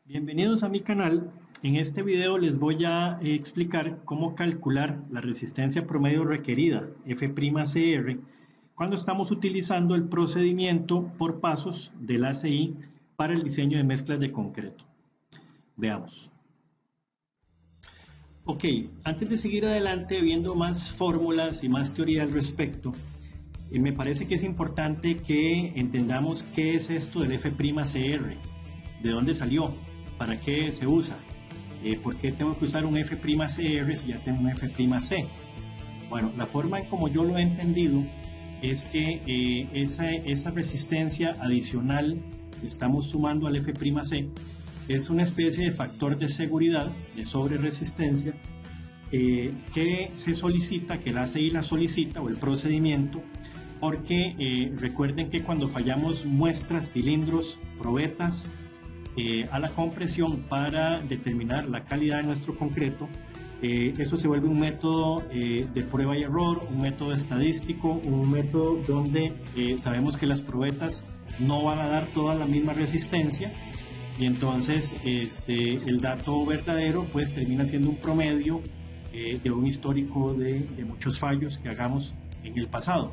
Bienvenidos a mi canal. En este video les voy a explicar cómo calcular la resistencia promedio requerida, F'Cr, cuando estamos utilizando el procedimiento por pasos del ACI para el diseño de mezclas de concreto. Veamos. Ok, antes de seguir adelante viendo más fórmulas y más teoría al respecto, me parece que es importante que entendamos qué es esto del F'Cr, de dónde salió, para qué se usa, por qué tengo que usar un F'Cr si ya tengo un F'C. Bueno, la forma en como yo lo he entendido es que esa resistencia adicional que estamos sumando al F'C es una especie de factor de seguridad, de sobreresistencia, que se solicita, que el ACI la solicita o el procedimiento, porque recuerden que cuando fallamos muestras, cilindros, probetas, a la compresión para determinar la calidad de nuestro concreto, eso se vuelve un método de prueba y error, un método estadístico, un método donde sabemos que las probetas no van a dar toda la misma resistencia, y entonces el dato verdadero pues termina siendo un promedio de un histórico de muchos fallos que hagamos en el pasado.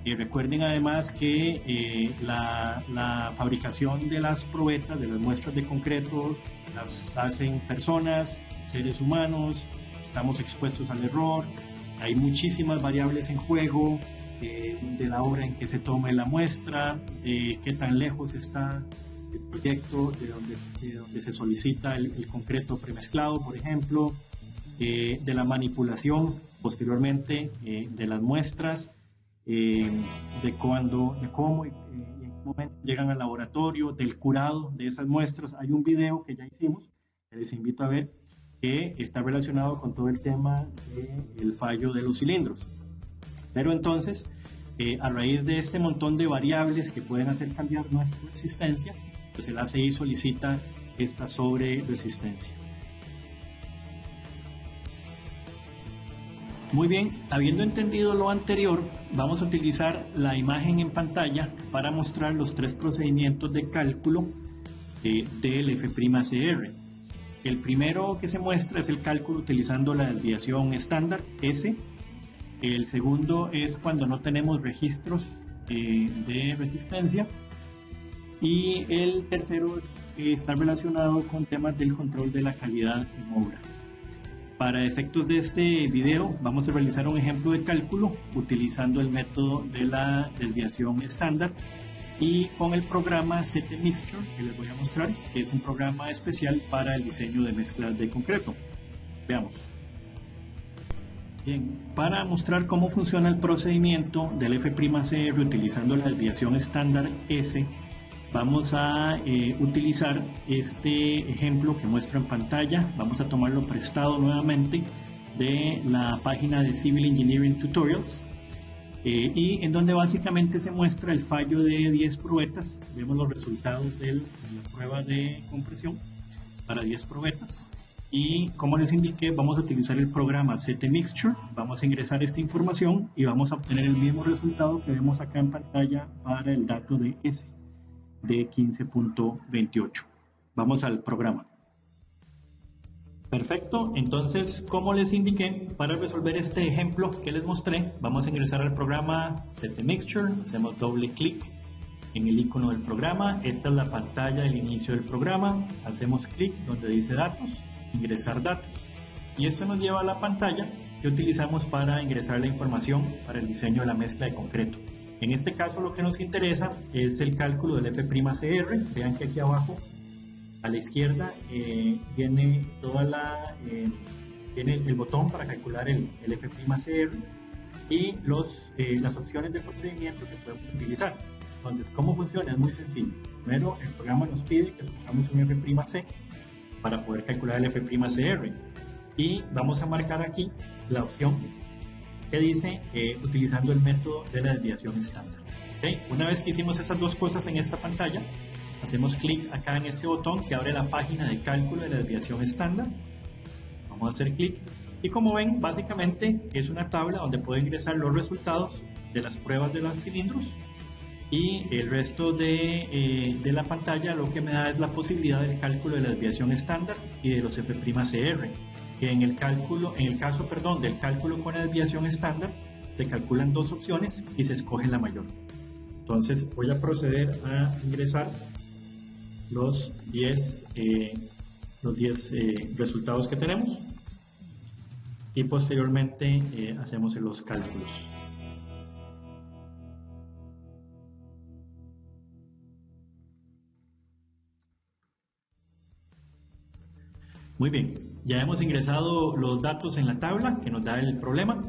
Recuerden además que la fabricación de las probetas, de las muestras de concreto, las hacen personas, seres humanos, estamos expuestos al error, hay muchísimas variables en juego, de la hora en que se tome la muestra, de qué tan lejos está el proyecto, de donde se solicita el concreto premezclado, por ejemplo, de la manipulación posteriormente de las muestras, de cómo y en qué momento llegan al laboratorio, del curado de esas muestras. Hay un video que ya hicimos, que les invito a ver, que está relacionado con todo el tema del fallo de los cilindros. Pero entonces, a raíz de este montón de variables que pueden hacer cambiar nuestra resistencia, pues el ACI solicita esta sobreresistencia. Muy bien, habiendo entendido lo anterior, vamos a utilizar la imagen en pantalla para mostrar los tres procedimientos de cálculo del F'Cr. El primero que se muestra es el cálculo utilizando la desviación estándar S. El segundo es cuando no tenemos registros de resistencia. Y el tercero está relacionado con temas del control de la calidad en obra. Para efectos de este video vamos a realizar un ejemplo de cálculo utilizando el método de la desviación estándar y con el programa ZMixture que les voy a mostrar, que es un programa especial para el diseño de mezclas de concreto. Veamos. Bien, para mostrar cómo funciona el procedimiento del F'Cr utilizando la desviación estándar S, vamos a utilizar este ejemplo que muestro en pantalla. Vamos a tomarlo prestado nuevamente de la página de Civil Engineering Tutorials, y en donde básicamente se muestra el fallo de 10 probetas. Vemos los resultados de la prueba de compresión para 10 probetas, y como les indiqué, vamos a utilizar el programa ZMixture. Vamos a ingresar esta información y vamos a obtener el mismo resultado que vemos acá en pantalla para el dato de S de 15.28. Vamos al programa. Perfecto, entonces como les indiqué, para resolver este ejemplo que les mostré, vamos a ingresar al programa ZMixture, hacemos doble clic en el icono del programa. Esta es la pantalla del inicio del programa, hacemos clic donde dice datos, ingresar datos, y esto nos lleva a la pantalla que utilizamos para ingresar la información para el diseño de la mezcla de concreto. En este caso lo que nos interesa es el cálculo del F'Cr. Vean que aquí abajo a la izquierda viene el botón para calcular el F'Cr y las opciones de procedimiento que podemos utilizar. Entonces, ¿cómo funciona? Es muy sencillo. Primero, el programa nos pide que escojamos un F'C para poder calcular el F'Cr, y vamos a marcar aquí la opción que dice utilizando el método de la desviación estándar. ¿Okay? Una vez que hicimos esas dos cosas en esta pantalla, hacemos clic acá en este botón que abre la página de cálculo de la desviación estándar. Vamos a hacer clic y, como ven, básicamente es una tabla donde puedo ingresar los resultados de las pruebas de los cilindros y el resto de la pantalla lo que me da es la posibilidad del cálculo de la desviación estándar y de los F'Cr, que en el caso del cálculo con la desviación estándar se calculan dos opciones y se escoge la mayor. Entonces voy a proceder a ingresar los 10 resultados que tenemos y posteriormente hacemos los cálculos. Muy bien, ya hemos ingresado los datos en la tabla que nos da el problema.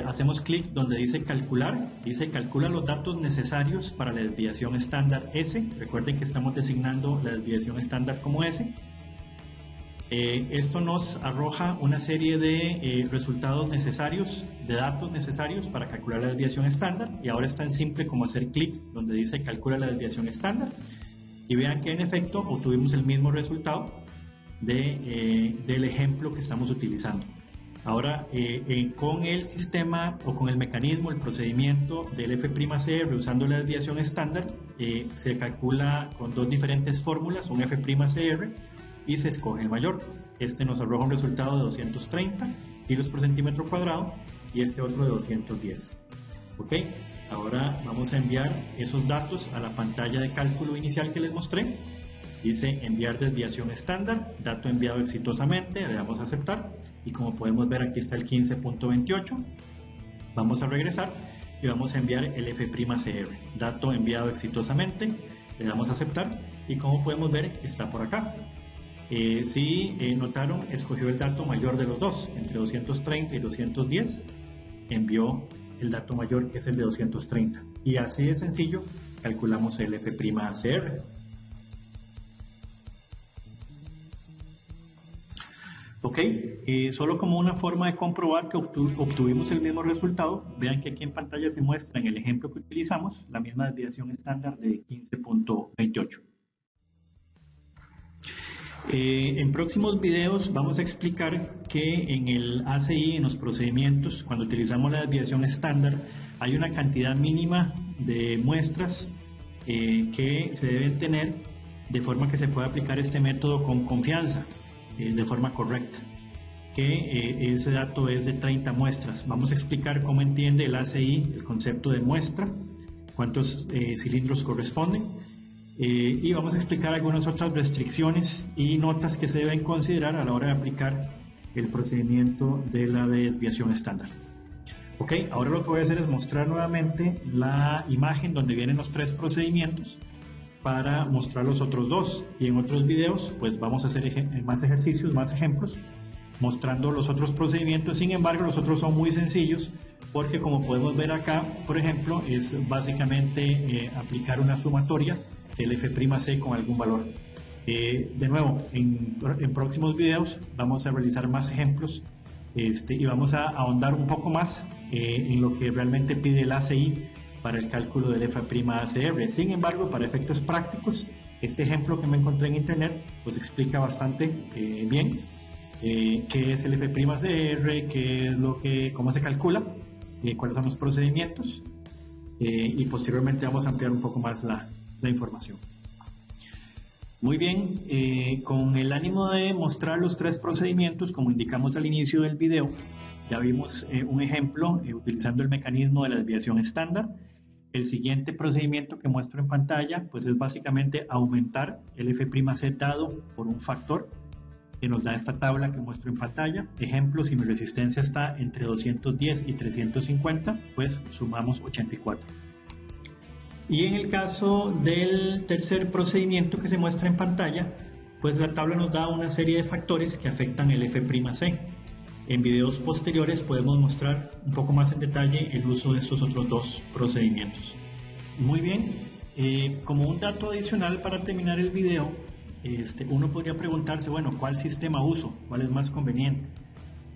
Hacemos clic donde dice calcular, dice calcula los datos necesarios para la desviación estándar S. Recuerden que estamos designando la desviación estándar como S. Esto nos arroja una serie de resultados necesarios, de datos necesarios para calcular la desviación estándar, y ahora es tan simple como hacer clic donde dice calcula la desviación estándar y vean que en efecto obtuvimos el mismo resultado del ejemplo que estamos utilizando. Ahora, con el sistema o con el mecanismo, el procedimiento del F'Cr usando la desviación estándar, se calcula con dos diferentes fórmulas, un F'Cr y se escoge el mayor. Este nos arroja un resultado de 230 kilos por centímetro cuadrado y este otro de 210. Ok, ahora vamos a enviar esos datos a la pantalla de cálculo inicial que les mostré. Dice enviar desviación estándar, dato enviado exitosamente, le damos a aceptar y como podemos ver aquí está el 15.28. Vamos a regresar y vamos a enviar el F'Cr, dato enviado exitosamente, le damos a aceptar y como podemos ver está por acá. Si notaron, escogió el dato mayor de los dos, entre 230 y 210, envió el dato mayor que es el de 230 y así de sencillo calculamos el F'Cr. Ok, solo como una forma de comprobar que obtuvimos el mismo resultado, vean que aquí en pantalla se muestra en el ejemplo que utilizamos la misma desviación estándar de 15.28. En próximos videos vamos a explicar que en el ACI, en los procedimientos, cuando utilizamos la desviación estándar, hay una cantidad mínima de muestras que se deben tener de forma que se pueda aplicar este método con confianza. De forma correcta, que ese dato es de 30 muestras. Vamos a explicar cómo entiende el ACI el concepto de muestra, cuántos cilindros corresponden, y vamos a explicar algunas otras restricciones y notas que se deben considerar a la hora de aplicar el procedimiento de la desviación estándar. Ok, ahora lo que voy a hacer es mostrar nuevamente la imagen donde vienen los tres procedimientos para mostrar los otros dos, y en otros videos pues vamos a hacer más ejercicios, más ejemplos mostrando los otros procedimientos. Sin embargo, los otros son muy sencillos porque como podemos ver acá, por ejemplo, es básicamente aplicar una sumatoria del F'C con algún valor. De nuevo, en próximos videos vamos a realizar más ejemplos y vamos a ahondar un poco más en lo que realmente pide el ACI para el cálculo del F'Cr. Sin embargo, para efectos prácticos, este ejemplo que me encontré en internet pues explica bastante bien qué es el F'Cr, cómo se calcula, cuáles son los procedimientos, y posteriormente vamos a ampliar un poco más la información. Muy bien, con el ánimo de mostrar los tres procedimientos, como indicamos al inicio del video, ya vimos un ejemplo utilizando el mecanismo de la desviación estándar. El siguiente procedimiento que muestro en pantalla pues es básicamente aumentar el F'C dado por un factor que nos da esta tabla que muestro en pantalla. Ejemplo, si mi resistencia está entre 210 y 350, pues sumamos 84. Y en el caso del tercer procedimiento que se muestra en pantalla, pues la tabla nos da una serie de factores que afectan el F'C. En videos posteriores podemos mostrar un poco más en detalle el uso de estos otros dos procedimientos. Muy bien, como un dato adicional para terminar el video, uno podría preguntarse, bueno, ¿cuál sistema uso? ¿Cuál es más conveniente?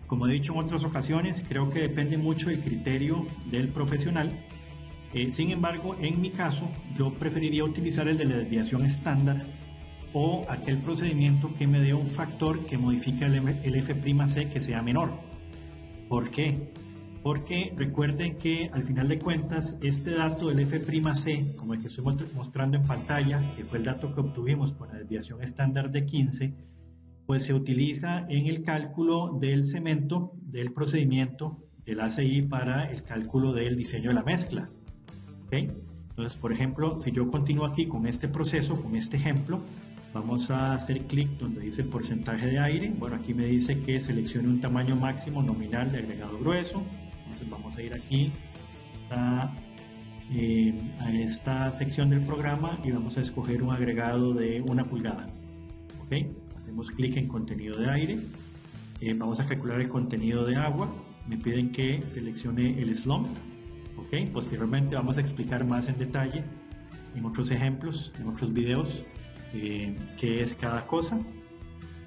Como he dicho en otras ocasiones, creo que depende mucho del criterio del profesional. Sin embargo, en mi caso, yo preferiría utilizar el de la desviación estándar o aquel procedimiento que me dé un factor que modifique el F'C que sea menor. ¿Por qué? porque recuerden que al final de cuentas este dato del F'C, como el que estoy mostrando en pantalla, que fue el dato que obtuvimos con la desviación estándar de 15, pues se utiliza en el cálculo del cemento, del procedimiento del ACI para el cálculo del diseño de la mezcla. ¿Okay? Entonces, por ejemplo, si yo continúo aquí con este proceso, con este ejemplo, vamos a hacer clic donde dice porcentaje de aire. Bueno, aquí me dice que seleccione un tamaño máximo nominal de agregado grueso. Entonces vamos a ir aquí a esta sección del programa y vamos a escoger un agregado de 1 pulgada. ¿Okay? Hacemos clic en contenido de aire. Vamos a calcular el contenido de agua. Me piden que seleccione el slump. ¿Okay? Posteriormente vamos a explicar más en detalle en otros ejemplos, en otros videos, qué es cada cosa.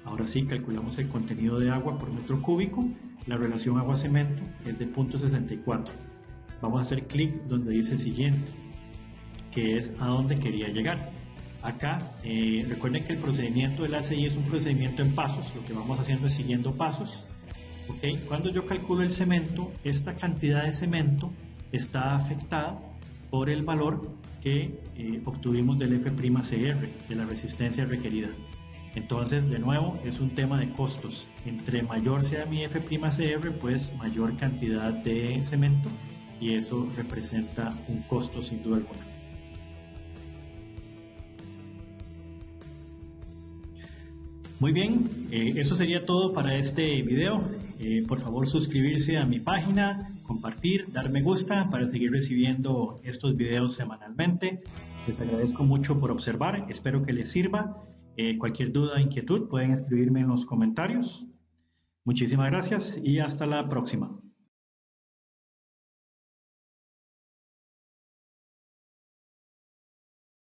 Ahora sí, calculamos el contenido de agua por metro cúbico. La relación agua-cemento es de 0.64. Vamos a hacer clic donde dice siguiente, que es a dónde quería llegar. Acá, recuerden que el procedimiento del ACI es un procedimiento en pasos. Lo que vamos haciendo es siguiendo pasos. ¿Okay? Cuando yo calculo el cemento, esta cantidad de cemento está afectada por el valor que obtuvimos del F'Cr, de la resistencia requerida. Entonces, de nuevo, es un tema de costos. Entre mayor sea mi F'Cr, pues mayor cantidad de cemento, y eso representa un costo sin duda alguna. Muy bien, eso sería todo para este video. Por favor, suscribirse a mi página, compartir, dar me gusta para seguir recibiendo estos videos semanalmente. Les agradezco mucho por observar, espero que les sirva. Cualquier duda o inquietud pueden escribirme en los comentarios. Muchísimas gracias y hasta la próxima.